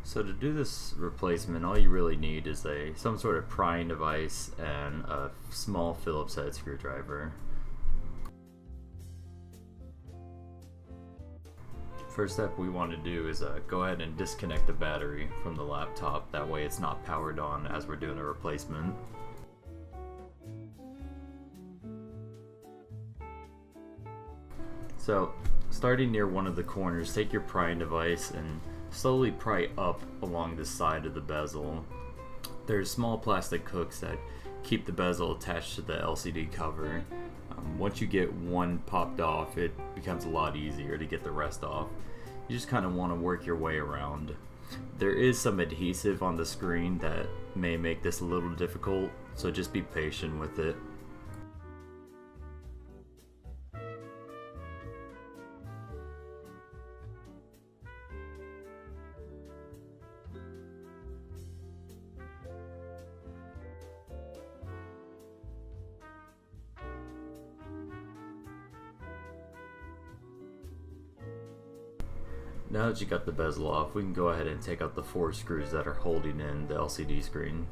So to do this replacement, all you really need is some sort of prying device and a small Phillips head screwdriver. First step we want to do is go ahead and disconnect the battery from the laptop. That way it's not powered on as we're doing a replacement. So starting near one of the corners, take your prying device and slowly pry up along the side of the bezel. There's small plastic hooks that keep the bezel attached to the LCD cover. Once you get one popped off, it becomes a lot easier to get the rest off. You just kind of want to work your way around. There is some adhesive on the screen that may make this a little difficult, so just be patient with it. Now that you got the bezel off, we can go ahead and take out the 4 screws that are holding in the LCD screen.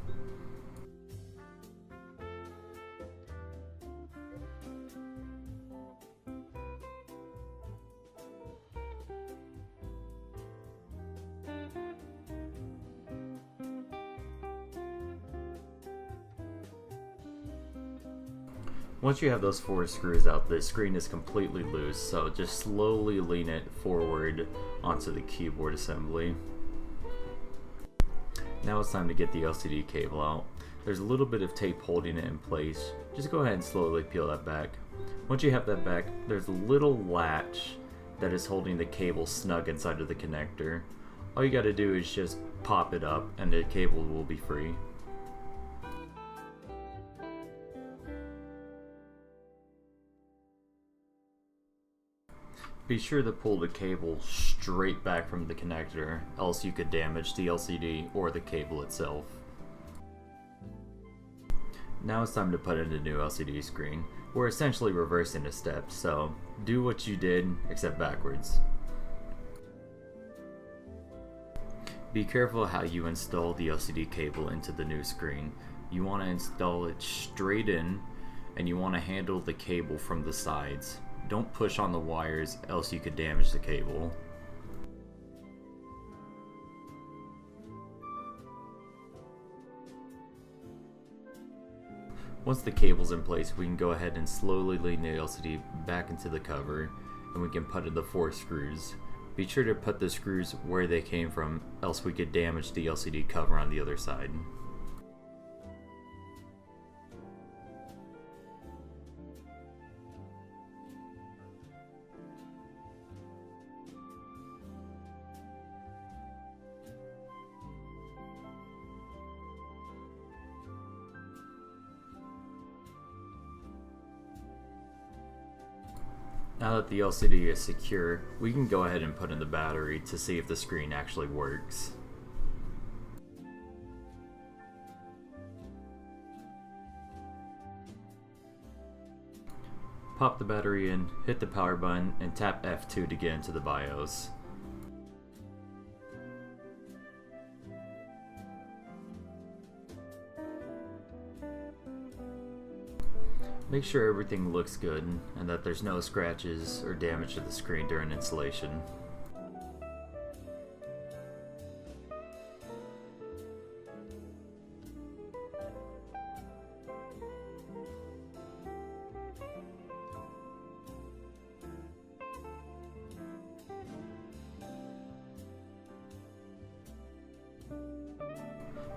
Once you have those 4 screws out, the screen is completely loose, so just slowly lean it forward onto the keyboard assembly. Now it's time to get the LCD cable out. There's a little bit of tape holding it in place. Just go ahead and slowly peel that back. Once you have that back, there's a little latch that is holding the cable snug inside of the connector. All you gotta do is just pop it up and the cable will be free. Be sure to pull the cable straight back from the connector, else you could damage the LCD or the cable itself. Now it's time to put in a new LCD screen. We're essentially reversing a step, so do what you did, except backwards. Be careful how you install the LCD cable into the new screen. You want to install it straight in, and you want to handle the cable from the sides. Don't push on the wires, else you could damage the cable. Once the cable's in place, we can go ahead and slowly lean the LCD back into the cover, and we can put in the 4 screws. Be sure to put the screws where they came from, else we could damage the LCD cover on the other side. Now that the LCD is secure, we can go ahead and put in the battery to see if the screen actually works. Pop the battery in, hit the power button, and tap F2 to get into the BIOS. Make sure everything looks good and that there's no scratches or damage to the screen during installation.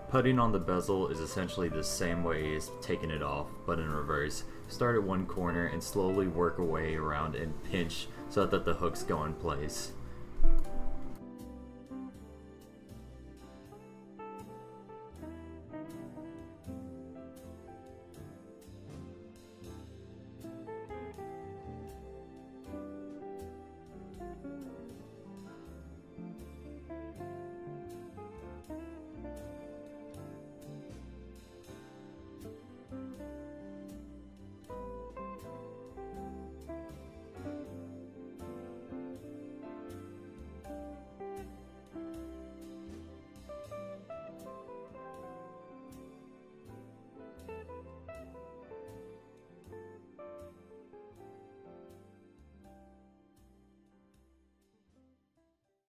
Putting on the bezel is essentially the same way as taking it off, but in reverse. Start at one corner and slowly work your way around and pinch so that the hooks go in place.